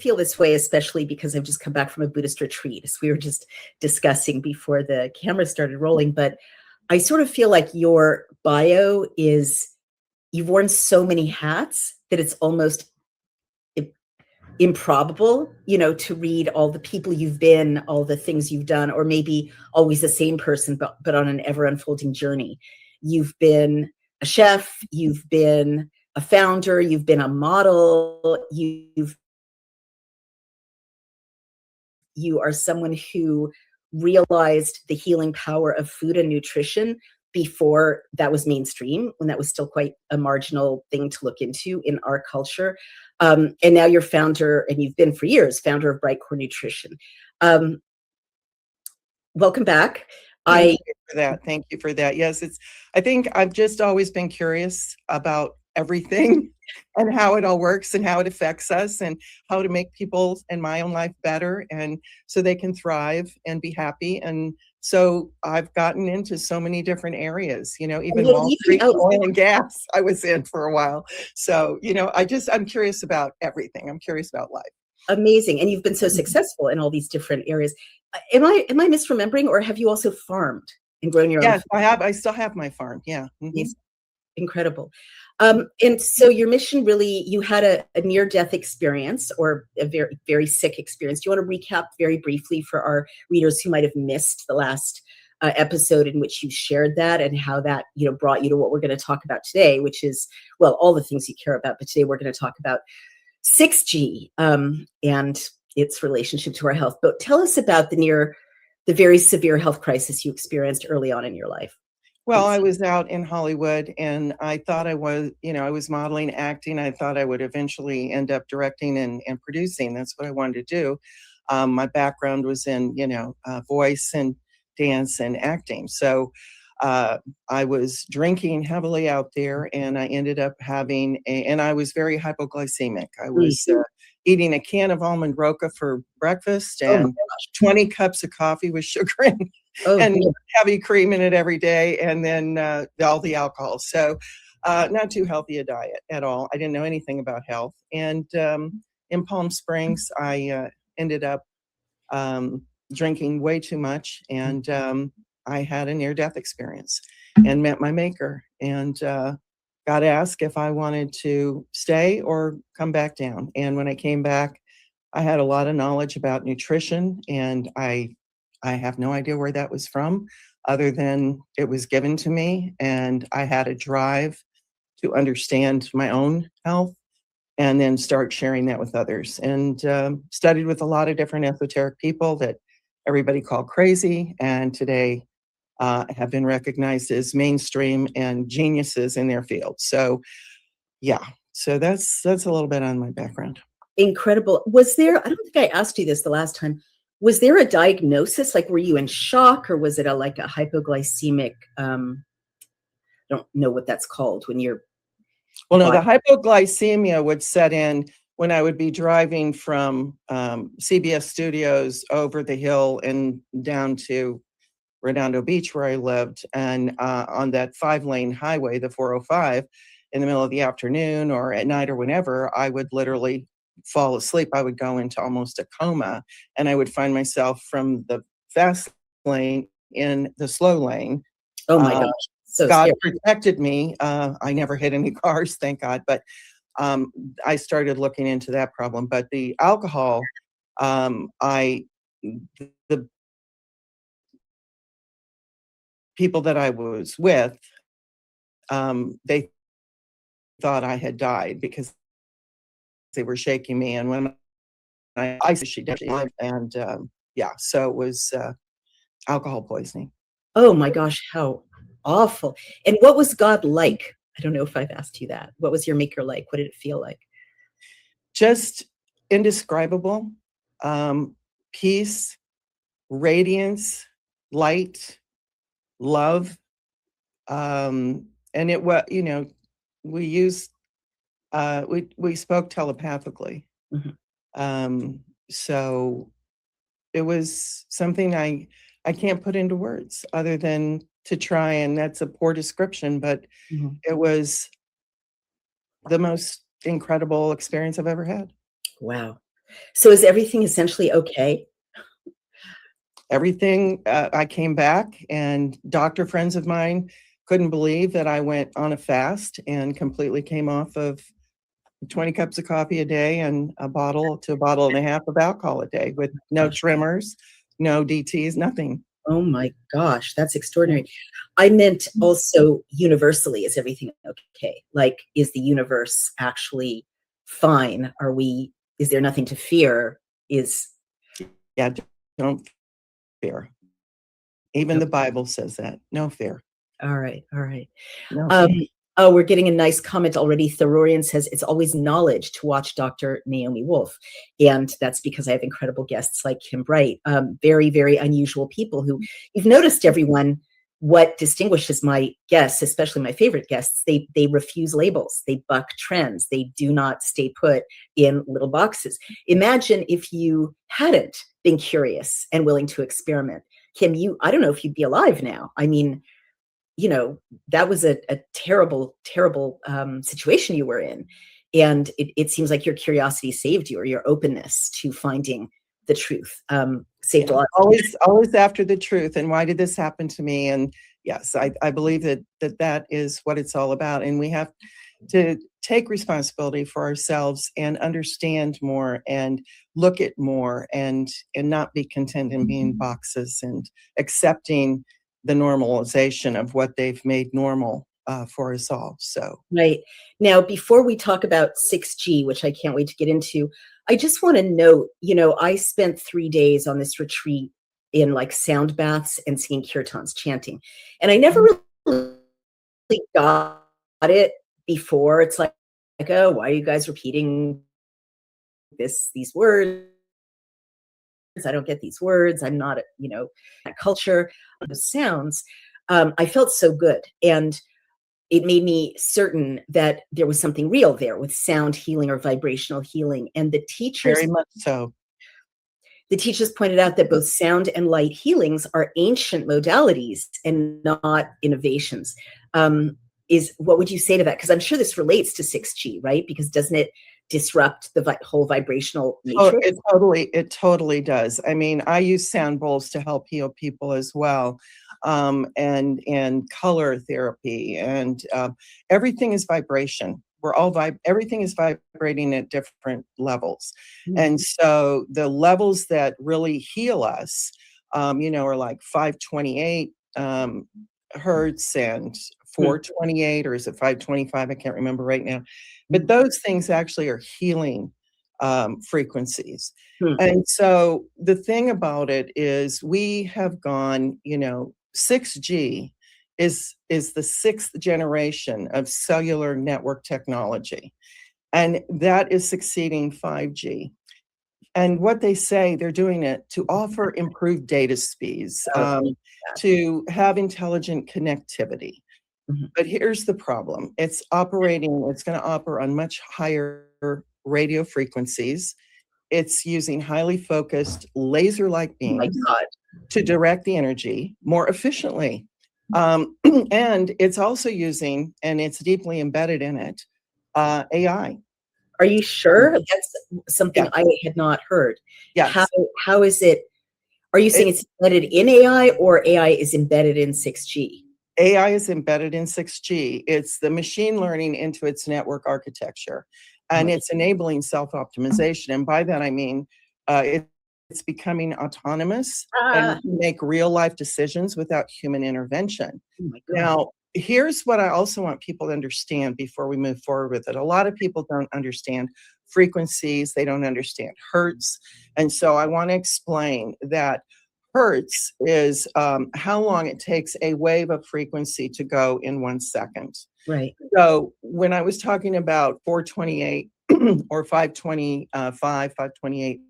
feel this way, especially because I've just come back from a Buddhist retreat, as we were just discussing before the camera started rolling. But I sort of feel like your bio is, you've worn so many hats that it's almost improbable, to read all the people you've been, all the things you've done, or maybe always the same person, but on an ever unfolding journey. You've been a chef, you've been a founder, you've been a model, you are someone who realized the healing power of food and nutrition before that was mainstream, when that was still quite a marginal thing to look into in our culture. And now you're founder, and you've been for years, founder of BrightCore Nutrition. Welcome back. Thank you for that. Yes, I think I've just always been curious about everything and how it all works and how it affects us and how to make people and my own life better, and so they can thrive and be happy. And so I've gotten into so many different areas, even Wall Street, oil and gas I was in for a while. So, I'm curious about everything. I'm curious about life. Amazing. And you've been so successful in all these different areas. Am I misremembering, or have you also farmed and grown your own? Yes, I have. I still have my farm. Yeah. Mm-hmm. Incredible. And so your mission, really, you had a near-death experience, or a very, very sick experience. Do you want to recap very briefly for our readers who might have missed the last episode in which you shared that, and how that, brought you to what we're going to talk about today, which is, well, all the things you care about, but today we're going to talk about 6G and its relationship to our health. But tell us about the very severe health crisis you experienced early on in your life. Well, I was out in Hollywood, and I thought I was modeling, acting. I thought I would eventually end up directing and producing. That's what I wanted to do. My background was in, voice and dance and acting. So I was drinking heavily out there, and I ended up and I was very hypoglycemic. I was eating a can of almond roca for breakfast and 20 cups of coffee with sugar and heavy cream in it every day, and then all the alcohol. So not too healthy a diet at all. I didn't know anything about health. And in Palm Springs, I ended up drinking way too much, and I had a near-death experience and met my maker, and got asked if I wanted to stay or come back down. And when I came back, I had a lot of knowledge about nutrition, and I have no idea where that was from, other than it was given to me, and I had a drive to understand my own health and then start sharing that with others. And studied with a lot of different esoteric people that everybody called crazy, and today have been recognized as mainstream and geniuses in their field. So yeah, so that's a little bit on my background. Incredible. Was there, I don't think I asked you this the last time, was there a diagnosis? Like, were you in shock, or was it like a hypoglycemic, I don't know what that's called when you're... Well, no, the hypoglycemia would set in when I would be driving from CBS Studios over the hill and down to Redondo Beach, where I lived, and on that 5-lane highway, the 405, in the middle of the afternoon or at night or whenever, I would literally fall asleep. I would go into almost a coma, and I would find myself from the fast lane in the slow lane. Oh my gosh. So God scary. protected me. I never hit any cars, thank God. But I started looking into that problem. But the alcohol, the people that I was with, they thought I had died because they were shaking me. And when I said she did, and yeah, so it was alcohol poisoning. Oh my gosh, how awful. And what was God like? I don't know if I've asked you that. What was your maker like? What did it feel like? Just indescribable. Peace, radiance, light, love. And it was, we used, we spoke telepathically. Mm-hmm. So it was something I can't put into words other than to try, and that's a poor description, but it was the most incredible experience I've ever had. Wow. So is everything essentially okay? Everything, I came back, and doctor friends of mine couldn't believe that I went on a fast and completely came off of 20 cups of coffee a day and a bottle to a bottle and a half of alcohol a day with no Gosh. tremors, no DTs, nothing. Oh my gosh, that's extraordinary. I meant also universally, is everything okay? Like, is the universe actually fine? Is there nothing to fear? Is Yeah, don't fear. Even oh, the Bible says that. No fear. all right, all right. No Um, fear. oh, we're getting a nice comment already. Therorian says it's always knowledge to watch Dr. Naomi Wolf. And that's because I have incredible guests like Kim Bright, very, very unusual people who you've noticed, everyone, what distinguishes my guests, especially my favorite guests, they refuse labels, they buck trends, they do not stay put in little boxes. Imagine if you hadn't been curious and willing to experiment. Kim, I don't know if you'd be alive now. I mean, that was a terrible, terrible situation you were in. And it seems like your curiosity saved you, or your openness to finding the truth saved a Yeah, lot. always after the truth. And why did this happen to me? And yes, I believe that is what it's all about. And we have to take responsibility for ourselves and understand more and look at more and not be content in being boxes and accepting the normalization of what they've made normal for us all. So Right. Now, before we talk about 6G, which I can't wait to get into, I just want to note, I spent 3 days on this retreat in like sound baths and singing kirtans, chanting. And I never really got it before. It's like, oh, why are you guys repeating these words? I don't get these words. I'm not, that culture, the sounds. I felt so good. And it made me certain that there was something real there with sound healing or vibrational healing. And very much so. the teachers pointed out that both sound and light healings are ancient modalities and not innovations. What would you say to that? Because I'm sure this relates to 6G, right? Because doesn't it disrupt the whole vibrational Oh, matrix? it totally does. I mean, I use sound bowls to help heal people as well, and color therapy, and everything is vibration. Everything is vibrating at different levels, and so the levels that really heal us, are like 528 hertz and 428, or is it 525? I can't remember right now, but those things actually are healing frequencies. Hmm. And so the thing about it is we have gone, 6G is the sixth generation of cellular network technology. And that is succeeding 5G. And what they say, they're doing it to offer improved data speeds, Oh, to have intelligent connectivity. But here's the problem. It's going to operate on much higher radio frequencies. It's using highly focused laser-like oh my beams God. to direct the energy more efficiently. And it's also using, and it's deeply embedded in it, AI. Are you sure? That's something Yeah, I had not heard. How yes. how is it? Are you saying It, it's embedded in AI, or AI is embedded in 6G? AI is embedded in 6G. It's the machine learning into its network architecture, Oh and my it's enabling self-optimization. And by that, I mean it's becoming autonomous and ah, can make real life decisions without human intervention. oh my God. Now, here's what I also want people to understand before we move forward with it. A lot of people don't understand frequencies, they don't understand hertz. And so I want to explain that hertz is how long it takes a wave of frequency to go in 1 second. Right. So when I was talking about 428 or 525, 528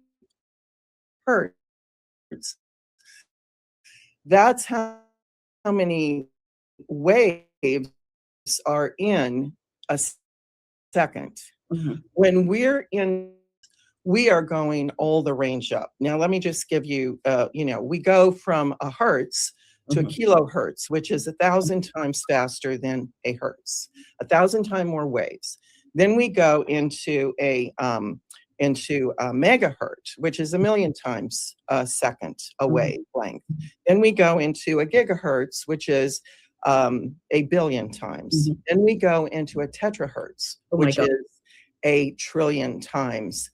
hertz, that's how many waves are in a second. Mhm. When we are going all the range up. Now, let me just give you, we go from a hertz to a Mhm. kilohertz, which is 1,000 times faster than a hertz, 1,000 times more waves. Then we go into into a megahertz, which is a million times a second a Mhm. wavelength. Then we go into a gigahertz, which is a billion times. Mhm. Then we go into a terahertz, Oh my which God. is a trillion times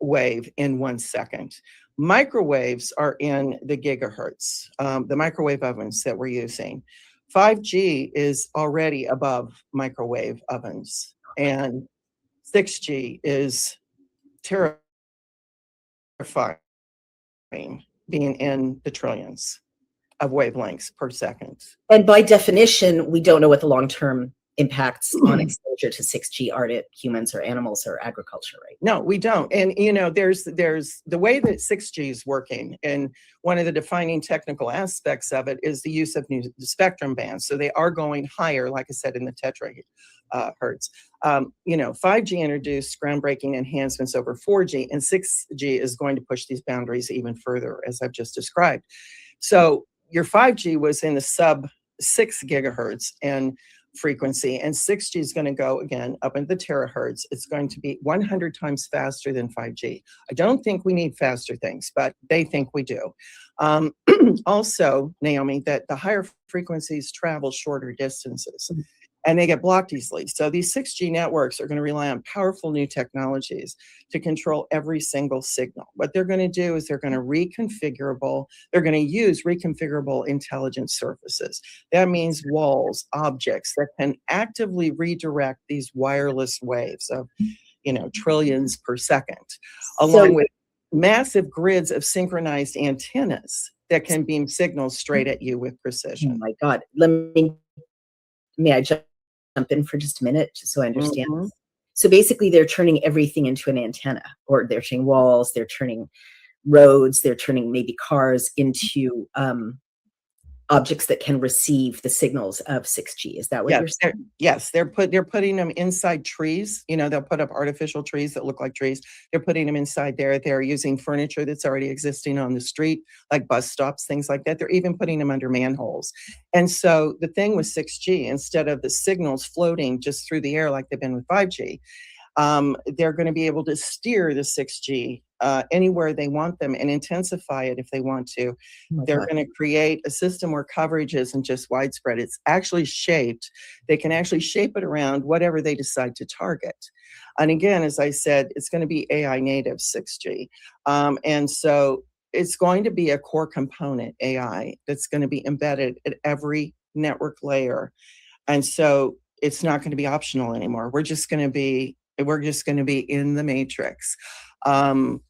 wave in 1 second. Microwaves are in the gigahertz, the microwave ovens that we're using. 5G is already above microwave ovens, and 6G is terrifying, being in the trillions of wavelengths per second. And by definition, we don't know what the long-term impacts on exposure to 6G are to humans or animals or agriculture, right? No, we don't. And there's the way that 6G is working, and one of the defining technical aspects of it is the use of new spectrum bands. So they are going higher, like I said, in the terahertz. 5G introduced groundbreaking enhancements over 4G, and 6G is going to push these boundaries even further, as I've just described. So your 5G was in the sub 6 gigahertz and frequency, and 6G is going to go again up into the terahertz. It's going to be 100 times faster than 5G. I don't think we need faster things, but they think we do. Also, Naomi, that the higher frequencies travel shorter distances and they get blocked easily. So these 6G networks are going to rely on powerful new technologies to control every single signal. What they're going to do is they're going to use reconfigurable intelligent surfaces. That means walls, objects that can actively redirect these wireless waves of, trillions per second, along So, with massive grids of synchronized antennas that can beam signals straight at you with oh precision. my God, may I jump in for just a minute, just so I understand? Mhm. So basically, they're turning everything into an antenna, or they're turning walls, they're turning roads, they're turning maybe cars into objects that can receive the signals of 6G. Is that what Yes, you're saying? they're putting them inside trees. They'll put up artificial trees that look like trees. They're putting them inside there. They're using furniture that's already existing on the street, like bus stops, things like that. They're even putting them under manholes. And so the thing with 6G, instead of the signals floating just through the air like they've been with 5G, they're going to be able to steer the 6G anywhere they want them and intensify it if they want to. Oh my They're God. going to create a system where coverage isn't just widespread. It's actually shaped. They can actually shape it around whatever they decide to target. And again, as I said, it's going to be AI native 6G. And so it's going to be a core component, AI, that's going to be embedded at every network layer. And so it's not going to be optional anymore. We're just going to be in the matrix. And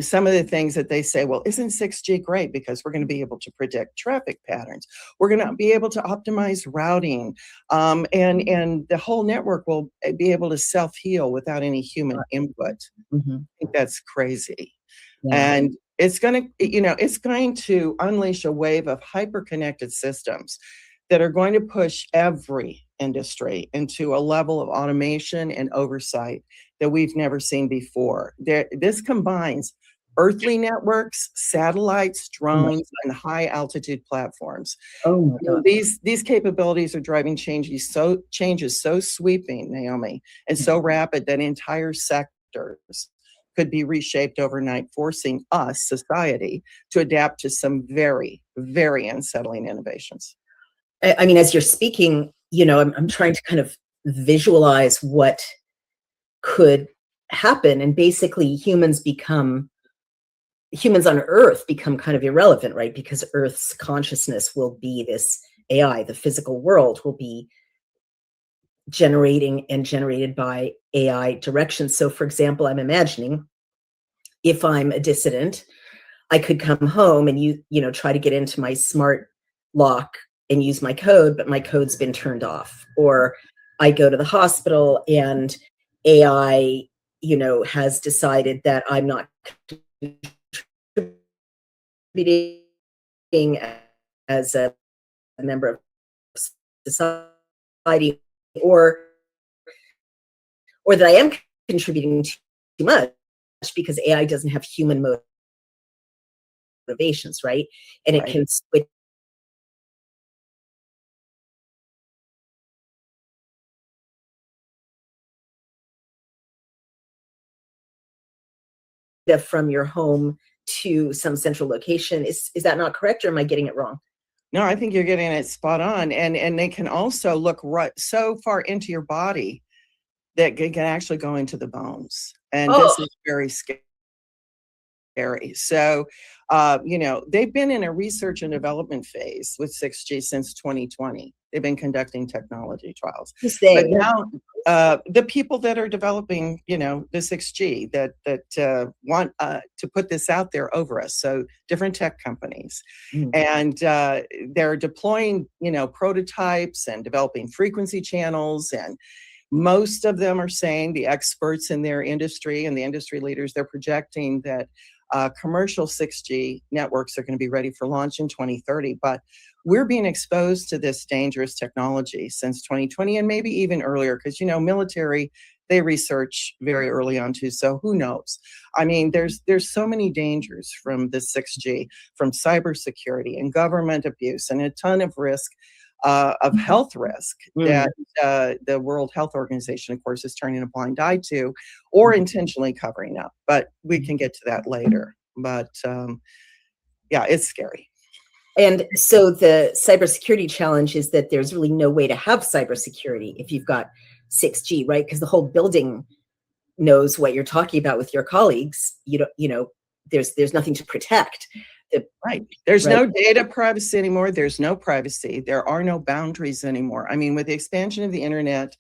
some of the things that they say, well, isn't 6G great because we're going to be able to predict traffic patterns? We're going to be able to optimize routing, and the whole network will be able to self-heal without any human input. Mhm. I think that's crazy. Yeah. And it's going to unleash a wave of hyper-connected systems that are going to push every industry into a level of automation and oversight that we've never seen before. This combines earthly networks, satellites, Oh my, drones, and high altitude platforms. oh my God. These capabilities are driving changes so sweeping, Naomi, and so rapid that entire sectors could be reshaped overnight, forcing us, society, to adapt to some very, very unsettling innovations. I mean, as you're speaking, I'm trying to kind of visualize what could happen, and basically humans on Earth become kind of irrelevant, right? Because Earth's consciousness will be this AI. The physical world will be generated by AI directions. So, for example, I'm imagining if I'm a dissident, I could come home and try to get into my smart lock and use my code, but my code's been turned off. Or I go to the hospital and AI, has decided that I'm not contributing as a member of society, or that I am contributing too much because AI doesn't have human motivations, right? And it Right. can switch from your home to some central location. Is that not correct, or am I getting it wrong? No, I think you're getting it spot on. And they can also look right so far into your body that can actually go into the bones. And this Oh, is very scary. So, they've been in a research and development phase with 6G since 2020. They've been conducting technology trials. who's But they? now, the people that are developing, the 6G that want to put this out there over us, so different tech companies, and they're deploying, prototypes and developing frequency channels, and most of them are saying, the experts in their industry and the industry leaders, they're projecting that commercial 6G networks are going to be ready for launch in 2030. But we're being exposed to this dangerous technology since 2020, and maybe even earlier, because, military, they research very early on too. So who knows? I mean, there's so many dangers from the 6G, from cybersecurity and government abuse, and a ton of risk. Of health risk that the World Health Organization, of course, is turning a blind eye to, or intentionally covering up. But we can get to that later. But it's scary. And so the cybersecurity challenge is that there's really no way to have cybersecurity if you've got 6G, right? Because the whole building knows what you're talking about with your colleagues. There's nothing to protect. Right. There's no data privacy anymore. There's no privacy. There are no boundaries anymore. I mean, with the expansion of the internet,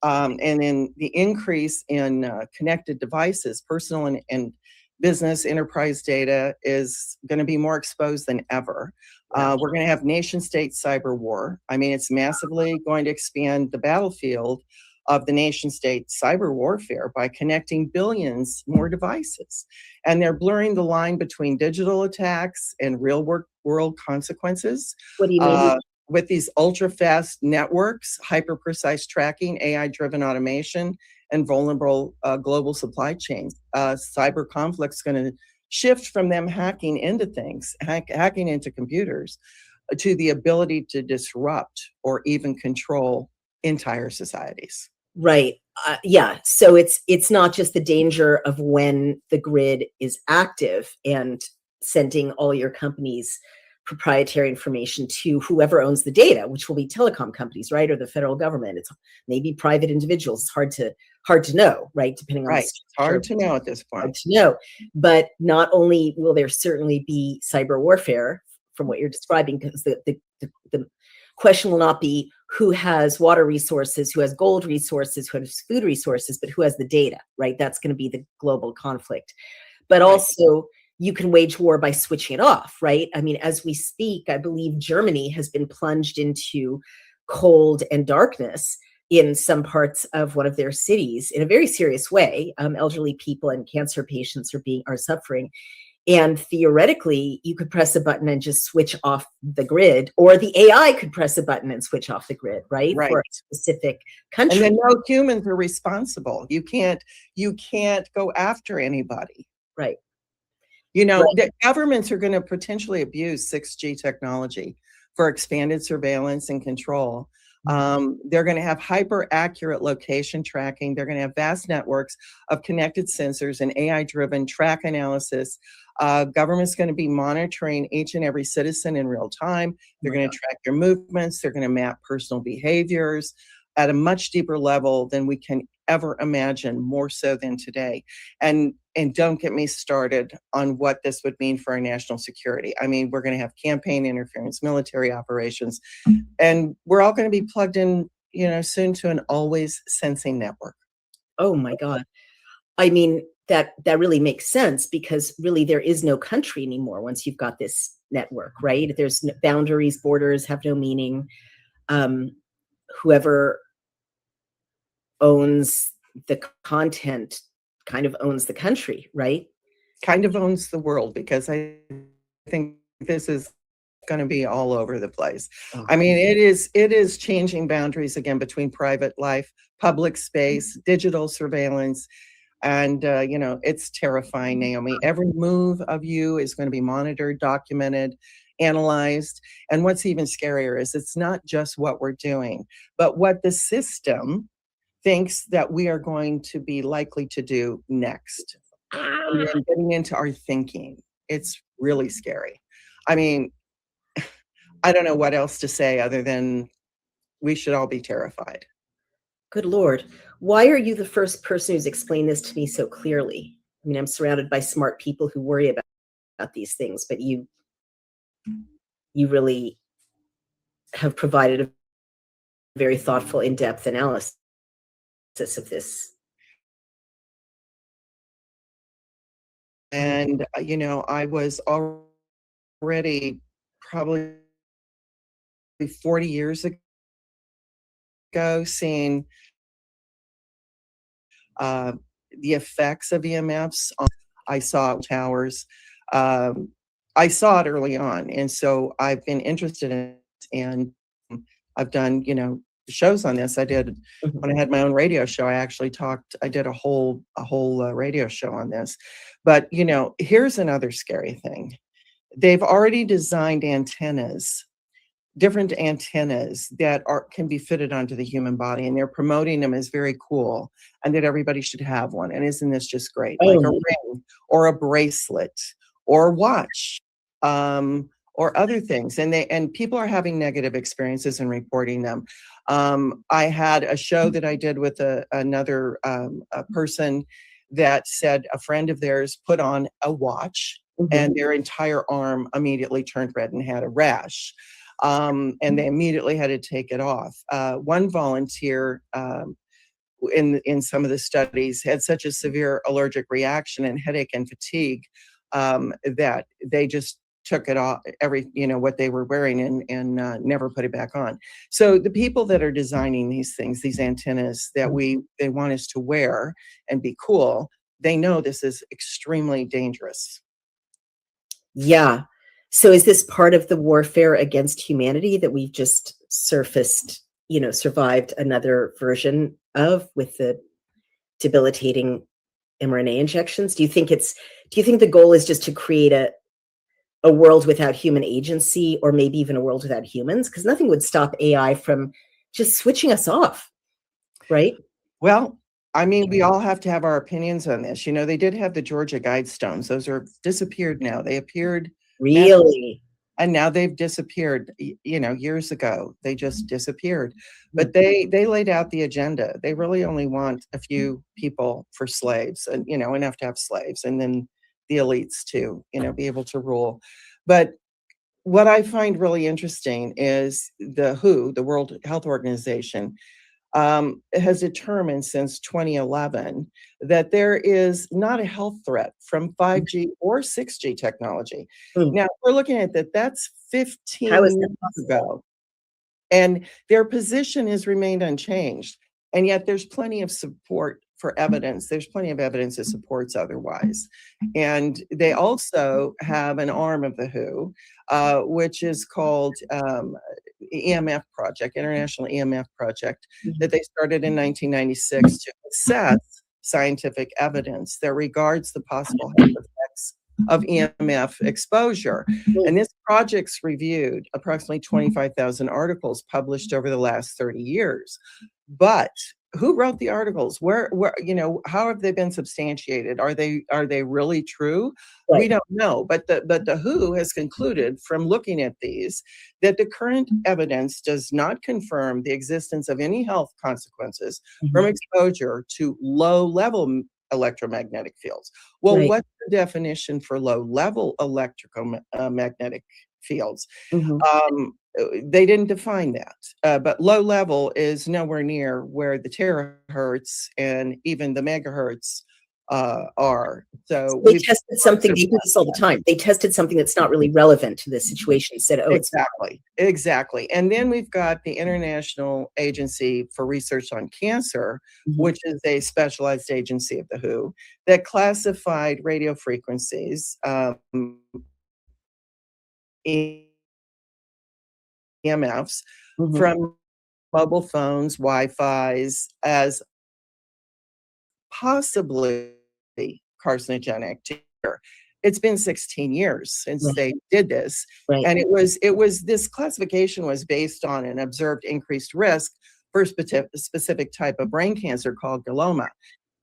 and in the increase in connected devices, personal and business enterprise data is going to be more exposed than ever. We're going to have nation-state cyber war. I mean, it's massively going to expand the battlefield of the nation-state cyber warfare by connecting billions more devices. And they're blurring the line between digital attacks and real world consequences. What do you mean? With these ultra-fast networks, hyper-precise tracking, AI-driven automation, and vulnerable global supply chains. Cyber conflict's going to shift from them hacking into things, hacking into computers, to the ability to disrupt or even control entire societies. Right. So it's not just the danger of when the grid is active and sending all your company's proprietary information to whoever owns the data, which will be telecom companies, right, or the federal government. It's maybe private individuals. It's hard to know, right? Depending on it's hard to know at this point. Hard to know. But not only will there certainly be cyber warfare from what you're describing, because the question will not be who has water resources, who has gold resources, who has food resources, but who has the data, right? That's going to be the global conflict. But also, you can wage war by switching it off, right? I mean, as we speak, I believe Germany has been plunged into cold and darkness in some parts of one of their cities in a very serious way. Elderly people and cancer patients are suffering. And theoretically, you could press a button and just switch off the grid, or the AI could press a button and switch off the grid, right? For a specific country. And then no humans are responsible. You can't go after anybody. Right. The governments are going to potentially abuse 6G technology for expanded surveillance and control. They're going to have hyper accurate location tracking. They're going to have vast networks of connected sensors and AI-driven track analysis. Government's going to be monitoring each and every citizen in real time. They're going to track your movements. They're going to map personal behaviors at a much deeper level than we can ever imagine, more so than today. And don't get me started on what this would mean for our national security. I mean, we're going to have campaign interference, military operations, and we're all going to be plugged in, soon to an always sensing network. Oh my God. I mean, that really makes sense, because really there is no country anymore once you've got this network, right? There's no boundaries, borders have no meaning. Whoever owns the content kind of owns the country, right? Kind of owns the world, because I think this is going to be all over the place. I mean, it is changing boundaries again between private life, public space, digital surveillance. And, it's terrifying, Naomi. Every move of you is going to be monitored, documented, analyzed. And what's even scarier is it's not just what we're doing, but what the system thinks that we are going to be likely to do next. and then getting into our thinking. It's really scary. I mean, I don't know what else to say other than we should all be terrified. Good Lord. Why are you the first person who's explained this to me so clearly? I mean, I'm surrounded by smart people who worry about these things, but you really have provided a very thoughtful, in-depth analysis of this. And, I was already probably 40 years ago seeing uh, the effects of EMFs. I saw towers. Um, I saw it early on, and so I've been interested in it, and I've done, shows on this. I did when I had my own radio show. I did a whole radio show on this. But here's another scary thing. They've already designed different antennas that can be fitted onto the human body, and they're promoting them as very cool and that everybody should have one. And isn't this just great? Like a ring or a bracelet or a watch, or other things. And people are having negative experiences and reporting them. I had a show that I did with another a person that said a friend of theirs put on a watch and their entire arm immediately turned red and had a rash. And they immediately had to take it off. One volunteer in some of the studies had such a severe allergic reaction and headache and fatigue that they just took it off, what they were wearing, and never put it back on. So the people that are designing these things, these antennas that they want us to wear and be cool, they know this is extremely dangerous. Yeah. So is this part of the warfare against humanity that we've just surfaced, survived another version of with the debilitating mRNA injections? Do you think the goal is just to create a world without human agency, or maybe even a world without humans? Because nothing would stop AI from just switching us off, right? Well, I mean, we all have to have our opinions on this. They did have the Georgia Guidestones. Those are disappeared now. They appeared. Really? And now they've disappeared, years ago. They just disappeared. But they laid out the agenda. They really only want a few people for slaves, and, enough to have slaves, and then the elites to, be able to rule. But what I find really interesting is the WHO, the World Health Organization, has determined since 2011 that there is not a health threat from 5G or 6G technology. Now, we're looking at that's 15 years ago, and their position has remained unchanged. And yet there's plenty of support for evidence. There's plenty of evidence that supports otherwise. And they also have an arm of the WHO, which is called EMF Project, International EMF Project, that they started in 1996 to assess scientific evidence that regards the possible health effects of EMF exposure. And this project's reviewed approximately 25,000 articles published over the last 30 years. But who wrote the articles? Where, how have they been substantiated? Are they really true? Right. We don't know. But the WHO has concluded from looking at these that the current evidence does not confirm the existence of any health consequences from exposure to low-level electromagnetic fields. Well, what's the definition for low-level electromagnetic fields? They didn't define that, but low level is nowhere near where the terahertz and even the megahertz are. So they tested something. They do this all the time. They tested something that's not really relevant to the situation. Said, "Oh, exactly." And then we've got the International Agency for Research on Cancer, which is a specialized agency of the WHO that classified radio frequencies. EMFs from mobile phones, Wi-Fi's as possibly carcinogenic. It's been 16 years since they did this, and it was this classification was based on an observed increased risk for a specific type of brain cancer called glioma.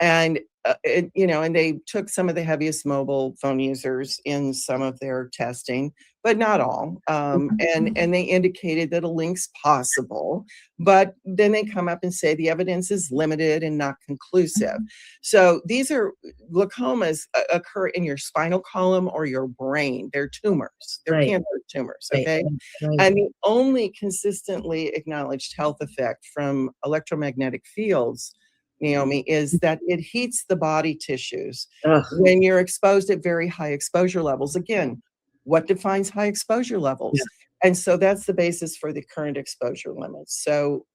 And and they took some of the heaviest mobile phone users in some of their testing, but not all. And they indicated that a link's possible, but then they come up and say the evidence is limited and not conclusive. So these are glaucomas occur in your spinal column or your brain. They're tumors. They're Right. cancer tumors. Right. Okay. Right. And the only consistently acknowledged health effect from electromagnetic fields, Naomi, is that it heats the body tissues Ugh. when you're exposed at very high exposure levels. Again, what defines high exposure levels? Yeah. And so that's the basis for the current exposure limits. So,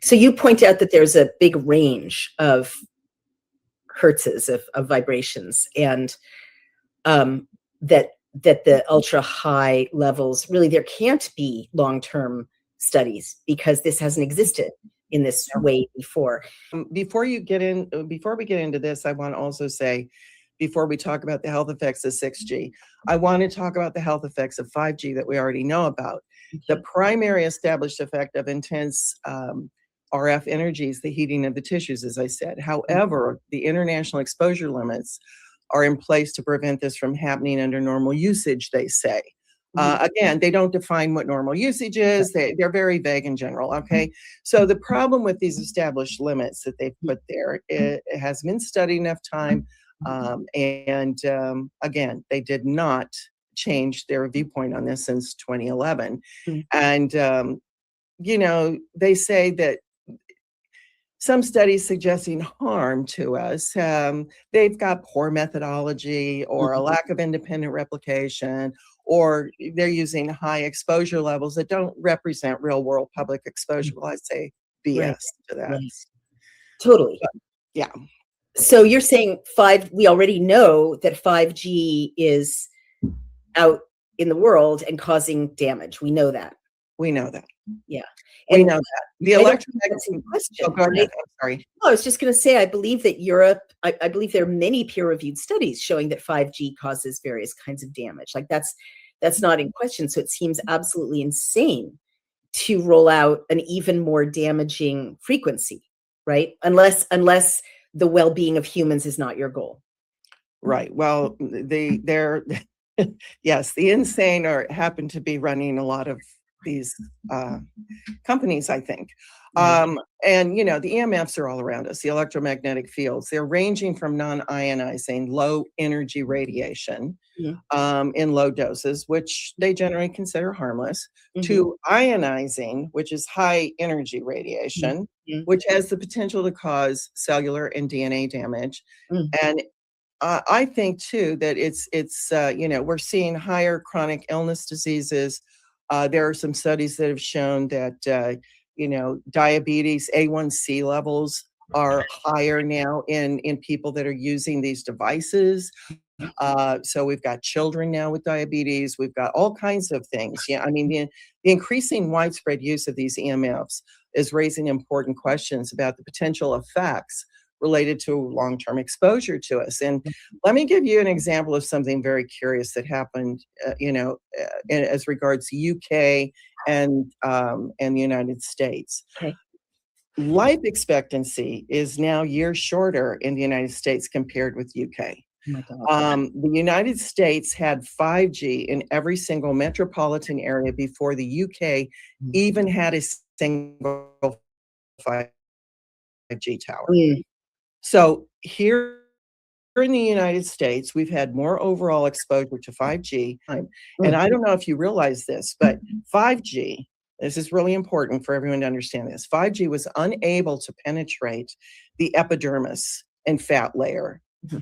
So you point out that there's a big range of hertzes of vibrations, and that the ultra high levels, really there can't be long-term studies because this hasn't existed in this way before. Before we get into this, I want to also say, before we talk about the health effects of 6G, I want to talk about the health effects of 5G that we already know about. The primary established effect of intense RF energy is the heating of the tissues, as I said. However, the international exposure limits are in place to prevent this from happening under normal usage, they say. Again, they don't define what normal usage is. They're very vague in general, okay? So the problem with these established limits that they've put there, it has been studied enough time, again, they did not change their viewpoint on this since 2011. And, they say that some studies suggesting harm to us, they've got poor methodology or a lack of independent replication, or they're using high exposure levels that don't represent real world public exposure. Well, I'd say BS to that. Right. Totally. But, yeah. So you're saying we already know that 5G is out in the world and causing damage. We know that. We know that. Yeah. We know that. The electromagnetic question. Oh, go ahead. I'm sorry. I was just going to say, I believe that Europe, I believe there are many peer-reviewed studies showing that 5G causes various kinds of damage. Like that's not in question. So it seems absolutely insane to roll out an even more damaging frequency, right? Unless the well-being of humans is not your goal. Right. Well, they're yes, the insane happen to be running a lot of these companies, I think. And the EMFs are all around us, the electromagnetic fields. They're ranging from non-ionizing, low energy radiation in low doses, which they generally consider harmless, to ionizing, which is high energy radiation, which has the potential to cause cellular and DNA damage. And I think too that it's we're seeing higher chronic illness diseases. There are some studies that have shown that diabetes A1C levels are higher now in people that are using these devices. So we've got children now with diabetes. We've got all kinds of things. Yeah, I mean the increasing widespread use of these EMFs is raising important questions about the potential effects related to long-term exposure to us. And let me give you an example of something very curious that happened, as regards to UK and the United States. Okay. Life expectancy is now years shorter in the United States compared with UK. Oh my God. The United States had 5G in every single metropolitan area before the UK even had a single 5G tower. So here in the United States, we've had more overall exposure to 5G. And I don't know if you realize this, but 5G, this is really important for everyone to understand this. 5G was unable to penetrate the epidermis and fat layer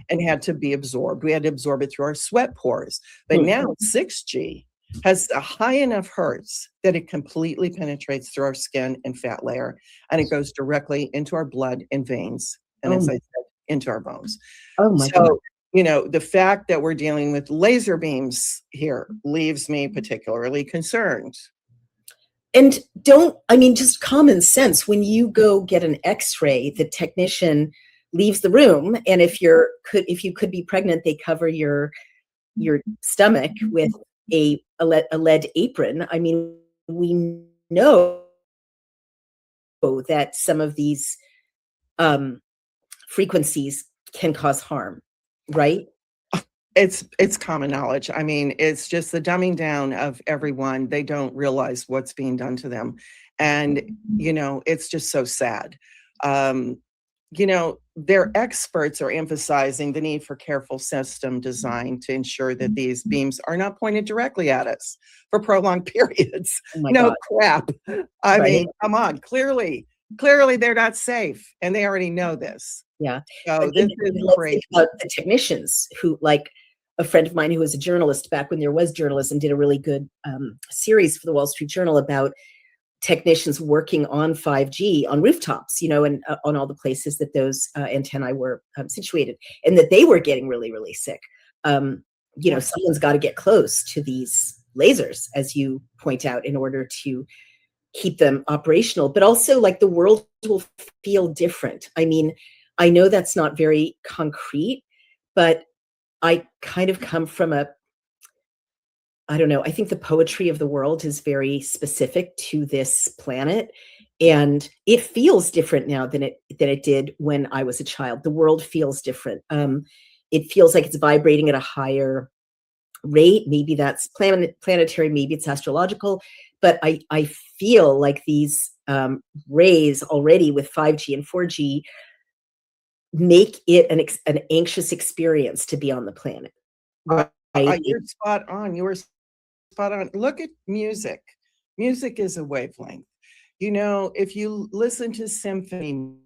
and had to be absorbed. We had to absorb it through our sweat pores. But now 6G has a high enough hertz that it completely penetrates through our skin and fat layer, and it goes directly into our blood and veins. And as I said, into our bones. Oh my God. The fact that we're dealing with laser beams here leaves me particularly concerned. And just common sense, when you go get an x-ray, the technician leaves the room, and if you could be pregnant, they cover your stomach with a lead apron. I mean, we know that some of these frequencies can cause harm, right? It's common knowledge. I mean, it's just the dumbing down of everyone. They don't realize what's being done to them. And, it's just so sad. Um, their experts are emphasizing the need for careful system design to ensure that these beams are not pointed directly at us for prolonged periods. Oh my No God. crap. I Right. mean, come on. Clearly they're not safe, and they already know this. Yeah. So But this is let's crazy. think about the technicians who, like a friend of mine who was a journalist back when there was journalism, did a really good series for the Wall Street Journal about technicians working on 5G on rooftops, and on all the places that those antennae were situated, and that they were getting really, really sick. Someone's got to get close to these lasers, as you point out, in order to keep them operational. But also, like, the world will feel different. I mean, I know that's not very concrete, but I kind of come from I don't know, I think the poetry of the world is very specific to this planet, and it feels different now than it did when I was a child. The world feels different. It feels like it's vibrating at a higher rate. Maybe that's planetary, maybe it's astrological, but I feel like these rays already with 5G and 4G make it an anxious experience to be on the planet. Right? You're spot on. You were spot on. Look at music. Music is a wavelength. If you listen to symphony,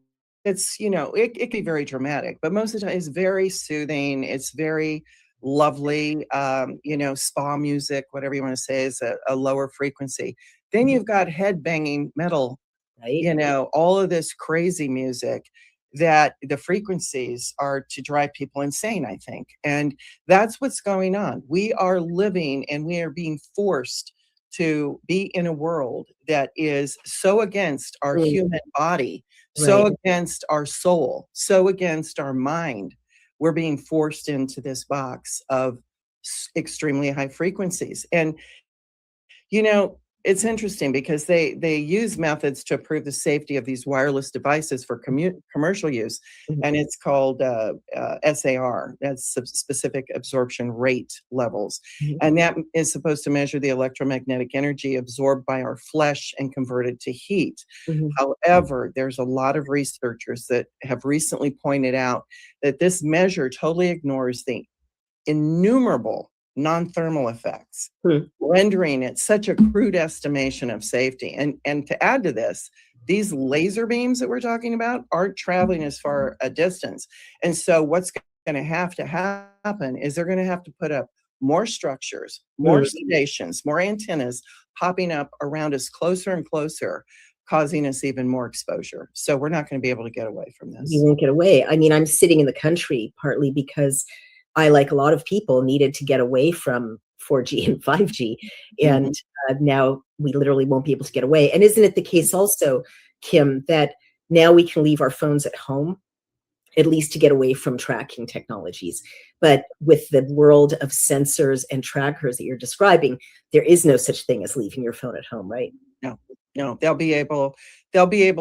it's, it can be very dramatic, but most of the time it's very soothing. It's very lovely. Spa music, whatever you want to say, is a lower frequency. Then you've got head banging metal, Right. all of this crazy music that the frequencies are to drive people insane, I think. And that's what's going on. We are living and we are being forced to be in a world that is so against our human body, so Right. against our soul, so against our mind. We're being forced into this box of extremely high frequencies. And it's interesting because they use methods to improve the safety of these wireless devices for commercial use, and it's called SAR. That's specific absorption rate levels, and that is supposed to measure the electromagnetic energy absorbed by our flesh and converted to heat. However, there's a lot of researchers that have recently pointed out that this measure totally ignores the innumerable non-thermal effects, rendering it such a crude estimation of safety. And to add to this, these laser beams that we're talking about aren't traveling as far a distance. And so what's going to happen is they're going to have to put up more structures, more stations, more antennas popping up around us closer and closer, causing us even more exposure. So we're not going to be able to get away from this. You won't get away. I mean, I'm sitting in the country partly because I, like a lot of people, needed to get away from 4G and 5G. And now we literally won't be able to get away. And isn't it the case also, Kim, that now we can leave our phones at home, at least to get away from tracking technologies? But with the world of sensors and trackers that you're describing, there is no such thing as leaving your phone at home, right? No, they'll be able,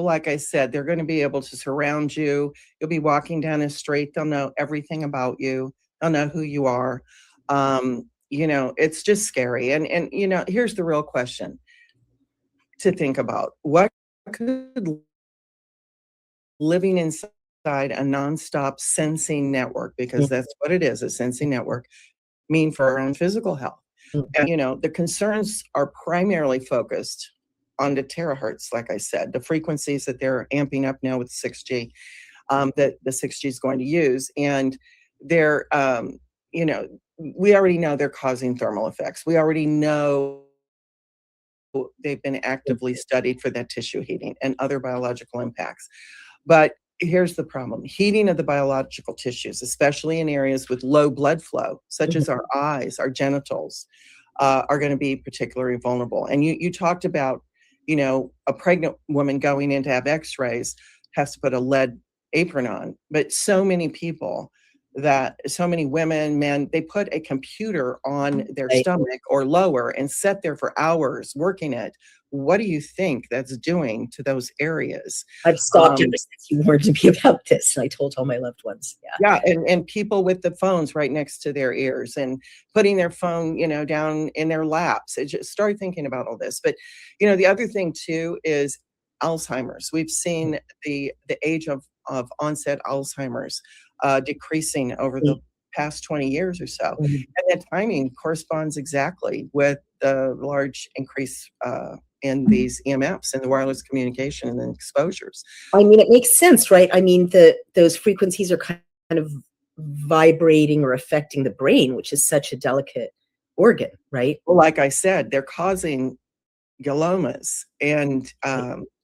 like I said, they're going to be able to surround you. You'll be walking down a street. They'll know everything about you. They'll know who you are. It's just scary. And here's the real question to think about. What could living inside a nonstop sensing network, because that's what it is, a sensing network, mean for our own physical health? And, the concerns are primarily focused on the terahertz, like I said, the frequencies that they're amping up now with 6G, that the 6G is going to use. And they're, we already know they're causing thermal effects. We already know they've been actively studied for that tissue heating and other biological impacts. But here's the problem. Heating of the biological tissues, especially in areas with low blood flow, such as our eyes, our genitals, are going to be particularly vulnerable. And you talked about, a pregnant woman going in to have x-rays has to put a lead apron on. But so many women, men, they put a computer on their stomach or lower and sit there for hours working it what do you think that's doing to those areas? I've stopped ever since you warned me about this, and I told all my loved ones. Yeah. Yeah, and people with the phones right next to their ears and putting their phone, down in their laps. I just start thinking about all this. But, the other thing too is Alzheimer's. We've seen the age of onset Alzheimer's decreasing over the past 20 years or so. Mhm. And that timing corresponds exactly with the large increase in these EMFs and the wireless communication and the exposures. I mean, it makes sense, right? I mean, those frequencies are kind of vibrating or affecting the brain, which is such a delicate organ, right? Well, like I said, they're causing gliomas and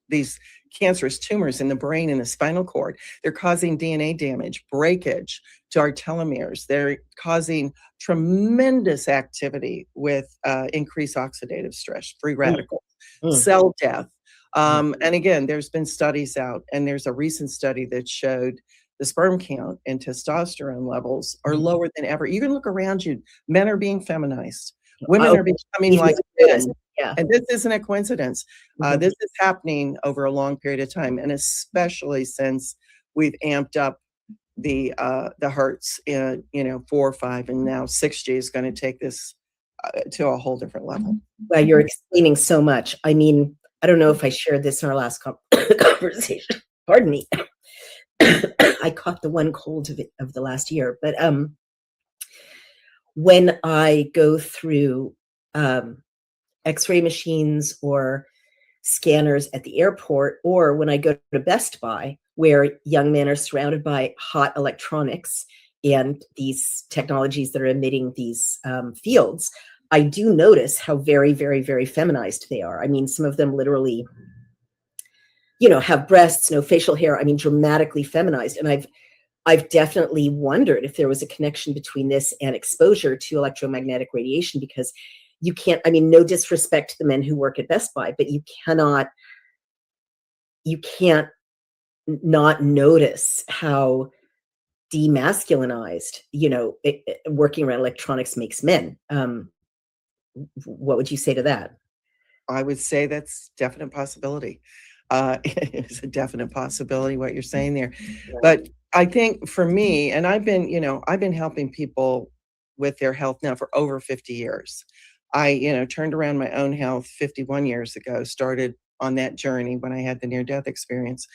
these cancerous tumors in the brain and the spinal cord. They're causing DNA damage, breakage to our telomeres. They're causing tremendous activity with increased oxidative stress, free radicals, cell death. And again, there's been studies out, and there's a recent study that showed the sperm count and testosterone levels are lower than ever. You can look around you. Men are being feminized. Women are becoming like men. Yeah. And this isn't a coincidence. This is happening over a long period of time, and especially since we've amped up the hertz, 4, 5, and now 6G is going to take this to a whole different level. Well, you're explaining so much. I mean, I don't know if I shared this in our last conversation. Pardon me. I caught the one cold of the last year, but when I go through X-ray machines or scanners at the airport, or when I go to Best Buy, where young men are surrounded by hot electronics and these technologies that are emitting these fields, I do notice how very, very, very feminized they are. I mean, some of them literally, have breasts, no facial hair. I mean, dramatically feminized. And I've definitely wondered if there was a connection between this and exposure to electromagnetic radiation, because you can't, I mean, no disrespect to the men who work at Best Buy, but you can't not notice how demasculinized, working around electronics makes men. What would you say to that? I would say that's definite possibility. It's a definite possibility what you're saying there. But I think for me, and I've been helping people with their health now for over 50 years. I, turned around my own health 51 years ago, started on that journey when I had the near-death experience.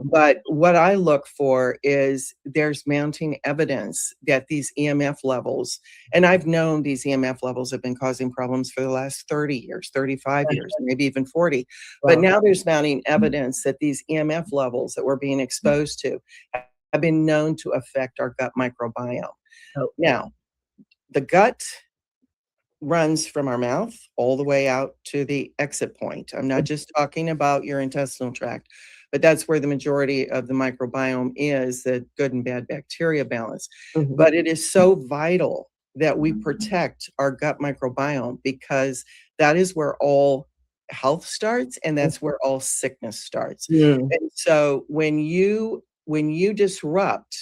But what I look for is there's mounting evidence that these EMF levels, and I've known these EMF levels have been causing problems for the last 30 years, 35 years, maybe even 40. But now there's mounting evidence that these EMF levels that we're being exposed to have been known to affect our gut microbiome. Now, the gut runs from our mouth all the way out to the exit point. I'm not just talking about your intestinal tract, but that's where the majority of the microbiome is, the good and bad bacteria balance. But it is so vital that we protect our gut microbiome, because that is where all health starts, and that's where all sickness starts. And so when you disrupt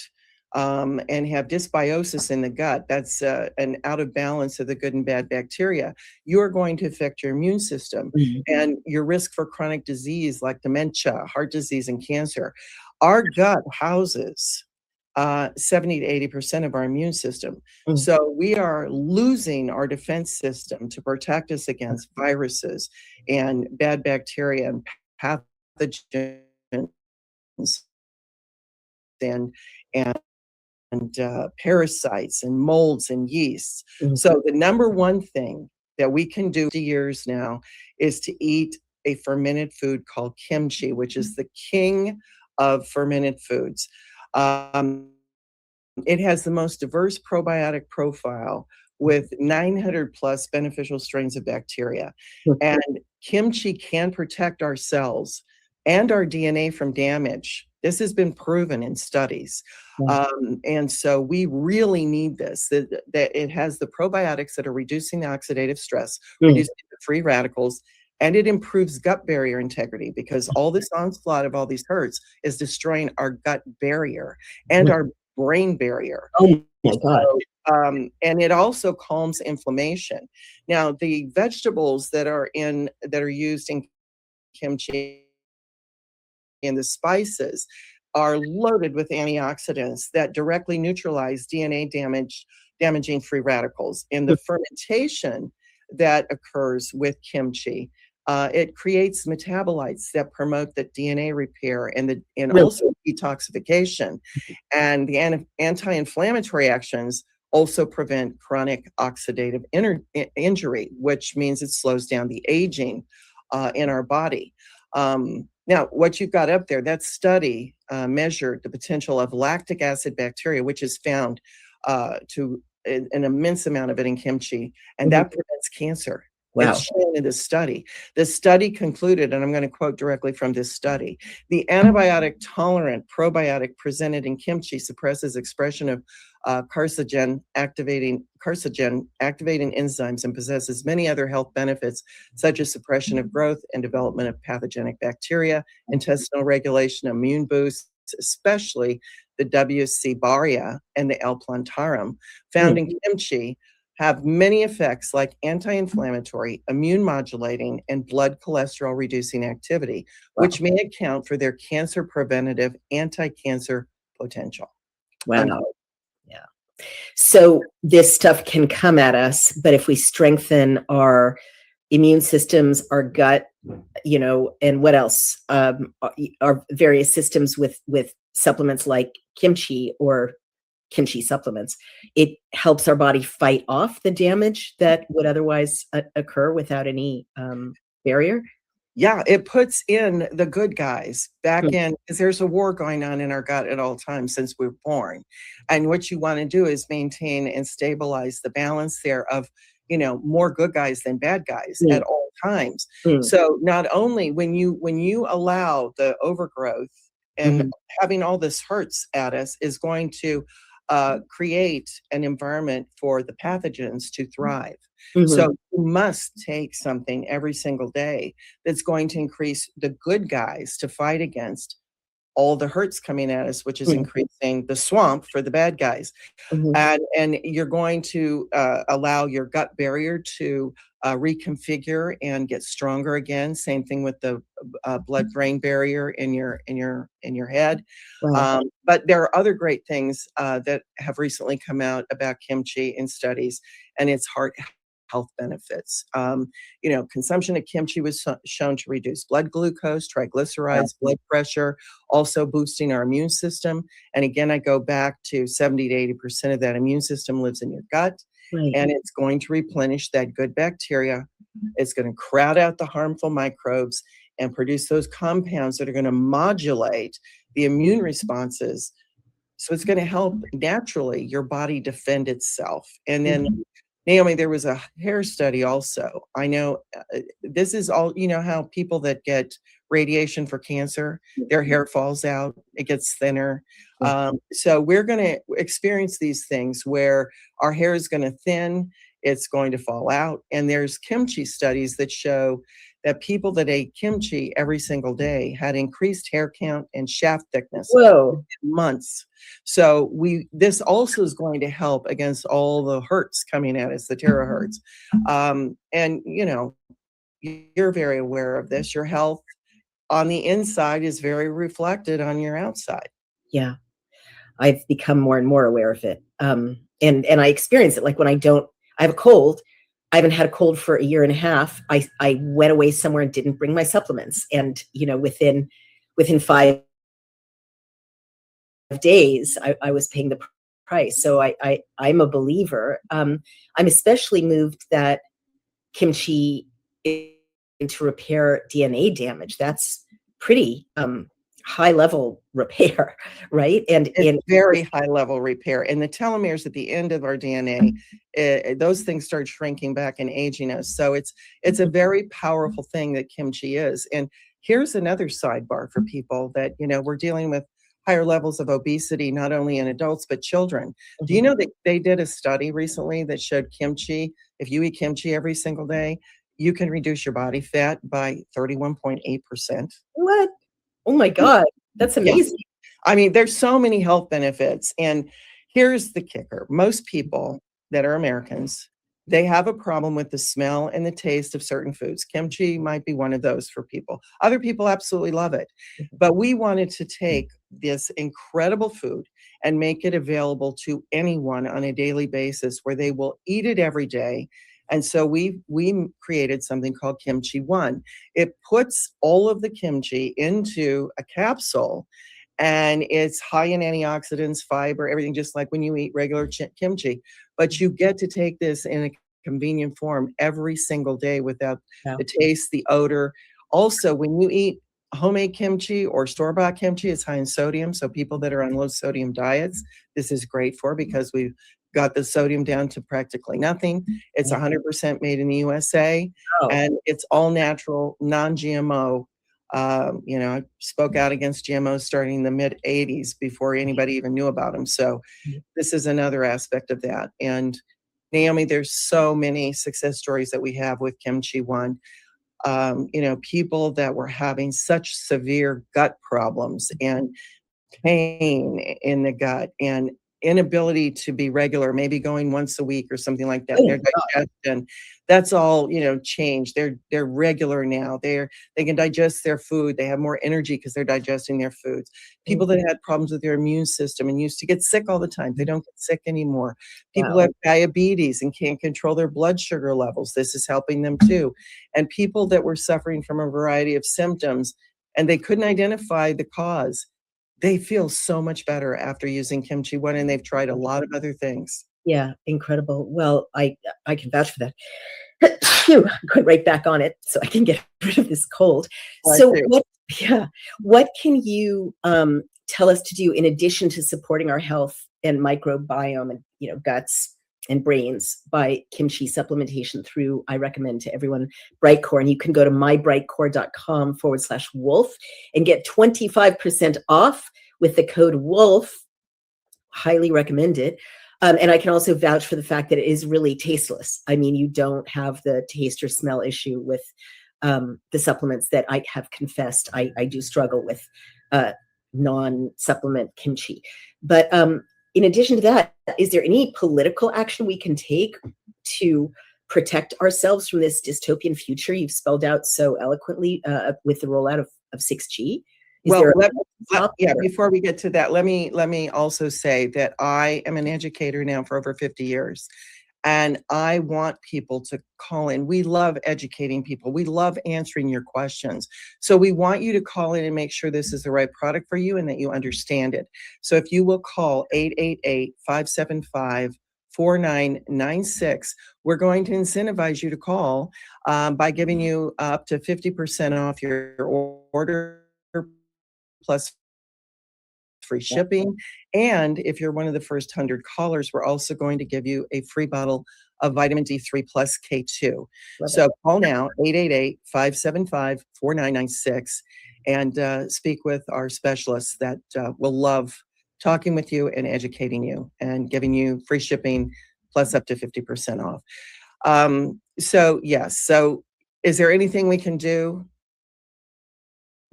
and have dysbiosis in the gut, that's an out of balance of the good and bad bacteria, you're going to affect your immune system and your risk for chronic disease like dementia, heart disease, and cancer. Our gut houses 70 to 80% of our immune system. So we are losing our defense system to protect us against viruses and bad bacteria and pathogens and parasites and molds and yeasts. So the number one thing that we can do for years now is to eat a fermented food called kimchi, which is the king of fermented foods. It has the most diverse probiotic profile with 900 plus beneficial strains of bacteria. And kimchi can protect our cells and our DNA from damage. This has been proven in studies. And so we really need this, that it has the probiotics that are reducing the oxidative stress, reducing the free radicals, and it improves gut barrier integrity, because all this onslaught of all these hertz is destroying our gut barrier and our brain barrier. Oh my God. So, and it also calms inflammation. Now, the vegetables that are used in kimchi and the spices are loaded with antioxidants that directly neutralize DNA damaging free radicals. And the fermentation that occurs with kimchi, it creates metabolites that promote the DNA repair and Really? also detoxification. And the anti-inflammatory actions also prevent chronic oxidative injury, which means it slows down the aging in our body. Now, what you've got up there, that study measured the potential of lactic acid bacteria, which is found to an immense amount of it in kimchi, and that prevents cancer. Wow. It's shown in this study. The study concluded, and I'm going to quote directly from this study, the antibiotic tolerant probiotic presented in kimchi suppresses expression of carcinogen activating enzymes and possesses many other health benefits, such as suppression of growth and development of pathogenic bacteria, intestinal regulation, immune boosts, especially the W.C. baria and the L. plantarum, found in kimchi, have many effects like anti-inflammatory, immune modulating, and blood cholesterol reducing activity, which may account for their cancer preventative anti-cancer potential. Wow. Yeah. So this stuff can come at us, but if we strengthen our immune systems, our gut, and what else? Our various systems with supplements like kimchi or kimchi supplements, it helps our body fight off the damage that would otherwise occur without any barrier. Yeah, it puts in the good guys back in, because there's a war going on in our gut at all times since we were born. And what you want to do is maintain and stabilize the balance there of, more good guys than bad guys at all times. So not only when you allow the overgrowth and having all this hurts at us is going to create an environment for the pathogens to thrive. So you must take something every single day that's going to increase the good guys to fight against all the hurts coming at us, which is increasing the swamp for the bad guys. And you're going to allow your gut barrier to reconfigure and get stronger again. Same thing with the blood-brain barrier in your head. Wow. But there are other great things that have recently come out about kimchi in studies, and its heart health benefits. Consumption of kimchi was shown to reduce blood glucose, triglycerides, blood pressure, also boosting our immune system. And again, I go back to 70 to 80% of that immune system lives in your gut, and it's going to replenish that good bacteria. It's going to crowd out the harmful microbes and produce those compounds that are going to modulate the immune responses. So it's going to help naturally your body defend itself. And then Naomi, there was a hair study also. I know this is all, how people that get radiation for cancer, their hair falls out, it gets thinner. So we're going to experience these things where our hair is going to thin, it's going to fall out. And there's kimchi studies that show that people that ate kimchi every single day had increased hair count and shaft thickness in months. So this also is going to help against all the hurts coming at us, the terahertz. And you're very aware of this. Your health on the inside is very reflected on your outside. Yeah, I've become more and more aware of it. And I experience it like when I have a cold. I haven't had a cold for a year and a half. I went away somewhere and didn't bring my supplements. And, within 5 days, I was paying the price. So I'm a believer. I'm especially moved that kimchi is to repair DNA damage. That's pretty high level repair, right? And it's very high level repair. And the telomeres at the end of our DNA, those things start shrinking back and aging us. So it's a very powerful thing that kimchi is. And here's another sidebar for people that, we're dealing with higher levels of obesity, not only in adults, but children. Do you know that they did a study recently that showed kimchi, if you eat kimchi every single day, you can reduce your body fat by 31.8%. What? Oh my God, that's amazing. I mean, there's so many health benefits. And here's the kicker. Most people that are Americans they have a problem with the smell and the taste of certain foods. Kimchi might be one of those for people. Other people absolutely love it. But we wanted to take this incredible food and make it available to anyone on a daily basis where they will eat it every day. And so we created something called Kimchi One. It puts all of the kimchi into a capsule, and it's high in antioxidants, fiber, everything, just like when you eat regular kimchi. But you get to take this in a convenient form every single day without Wow. the taste, the odor. Also, when you eat homemade kimchi or store-bought kimchi, it's high in sodium. So people that are on low sodium diets, this is great for, because we've got the sodium down to practically nothing. It's 100% made in the USA, Oh, and it's all natural, non-GMO. I spoke out against GMOs starting in the mid 80s before anybody even knew about them. So this is another aspect of that. And Naomi, there's so many success stories that we have with Kimchi One. People that were having such severe gut problems and pain in the gut and inability to be regular, maybe going once a week or something like that. oh, Their digestion, that's all, changed. They're regular now. They can digest their food. They have more energy because they're digesting their foods. People that had problems with their immune system and used to get sick all the time, they don't get sick anymore. People who wow. have diabetes and can't control their blood sugar levels, this is helping them too. And people that were suffering from a variety of symptoms and they couldn't identify the cause, they feel so much better after using Kimchi One, and they've tried a lot of other things. Yeah, incredible. Well, I can vouch for that. Phew, I'm going right back on it so I can get rid of this cold. I So do. what can you tell us to do in addition to supporting our health and microbiome and guts and brains by kimchi supplementation through, I recommend to everyone, BrightCore. And you can go to mybrightcore.com/wolf and get 25% off with the code WOLF. Highly recommend it. And I can also vouch for the fact that it is really tasteless. I mean, you don't have the taste or smell issue with the supplements that I have confessed I do struggle with non-supplement kimchi. But in addition to that, is there any political action we can take to protect ourselves from this dystopian future you've spelled out so eloquently with the rollout of 6G? Well, before we get to that, let me also say that I am an educator now for over 50 years. And I want people to call in. We love educating people. We love answering your questions. So we want you to call in and make sure this is the right product for you and that you understand it. So if you will call 888-575-4996, we're going to incentivize you to call by giving you up to 50% off your order plus free shipping. And if you're one of the first 100 callers, we're also going to give you a free bottle of vitamin D3 plus K2. So call now, 888-575-4996, and speak with our specialists that will love talking with you and educating you and giving you free shipping plus up to 50% off. So yes, so is there anything we can do?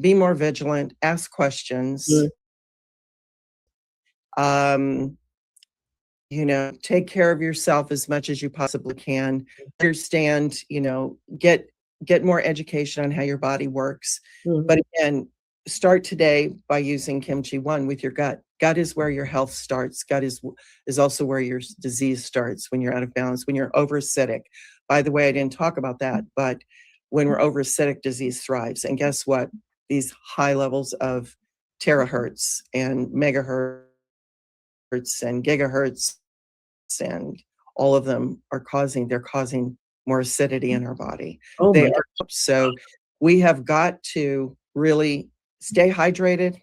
Be more vigilant, ask questions. Take care of yourself as much as you possibly can. Understand, get more education on how your body works. But again, start today by using Kimchi One with your gut. Gut is where your health starts. Gut is also where your disease starts when you're out of balance, when you're overacidic. By the way, I didn't talk about that, but when we're overacidic, disease thrives. And guess what? These high levels of terahertz and megahertz and gigahertz and all of them are causing more acidity in our body. So we have got to really stay hydrated,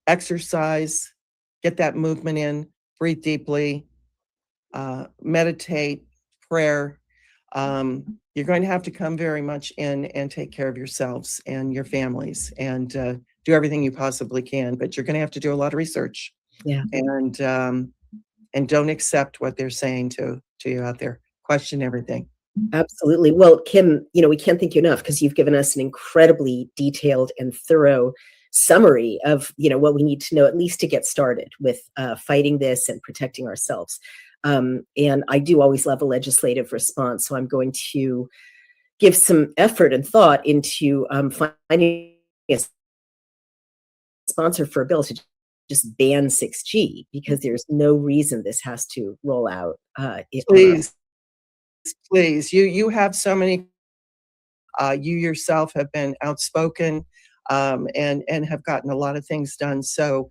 exercise, get that movement in, breathe deeply, meditate, prayer. You're going to have to come very much in and take care of yourselves and your families and do everything you possibly can, but you're going to have to do a lot of research. And don't accept what they're saying to you out there. Question everything. Absolutely. Well, Kim, we can't thank you enough because you've given us an incredibly detailed and thorough summary of, what we need to know, at least to get started with fighting this and protecting ourselves. And I do always love a legislative response. So I'm going to give some effort and thought into finding a sponsor for a bill to just ban 6G, because there's no reason this has to roll out. Please, please, you have so many. You yourself have been outspoken, and have gotten a lot of things done. So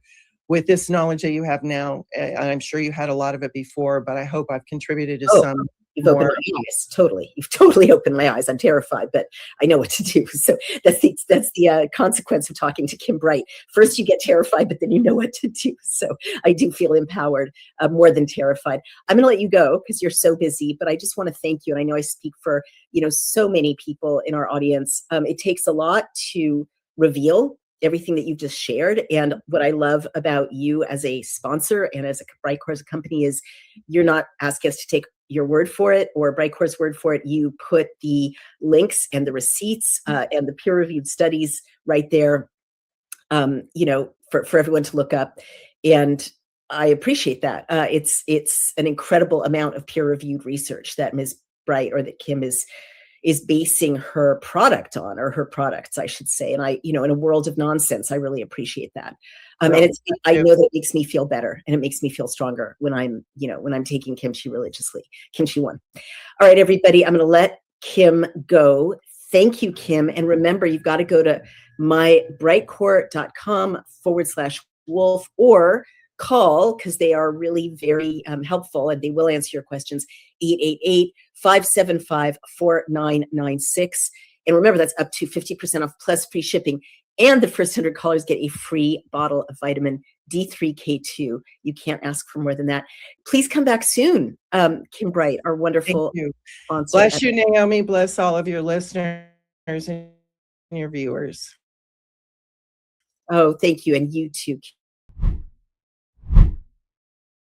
with this knowledge that you have now, and I'm sure you had a lot of it before, but I hope I've contributed to some You've opened more. my eyes. Totally. You've totally opened my eyes. I'm terrified, but I know what to do. So that's the consequence of talking to Kim Bright. First you get terrified, but then you know what to do. So I do feel empowered, more than terrified. I'm going to let you go because you're so busy, but I just want to thank you. And I know I speak for, so many people in our audience. It takes a lot to reveal everything that you've just shared. And what I love about you as a sponsor and as a BrightCore as a company is you're not asking us to take your word for it or BrightCore's word for it. You put the links and the receipts and the peer-reviewed studies right there, for everyone to look up. And I appreciate that. It's an incredible amount of peer-reviewed research that Ms. Bright, or that Kim is basing her product on, or her products, I should say. And I, in a world of nonsense, I really appreciate that. And I know that it makes me feel better and it makes me feel stronger when I'm taking Kimchi religiously. Kimchi 1. All right, everybody, I'm going to let Kim go. Thank you, Kim. And remember, you've got to go to mybrightcore.com/wolf or call, because they are really very helpful and they will answer your questions, 888-575-4996. And remember, that's up to 50% off plus free shipping. And the first 100 callers get a free bottle of vitamin D3K2. You can't ask for more than that. Please come back soon, Kim Bright, our wonderful sponsor. Bless you, Naomi. Bless all of your listeners and your viewers. Oh, thank you. And you too,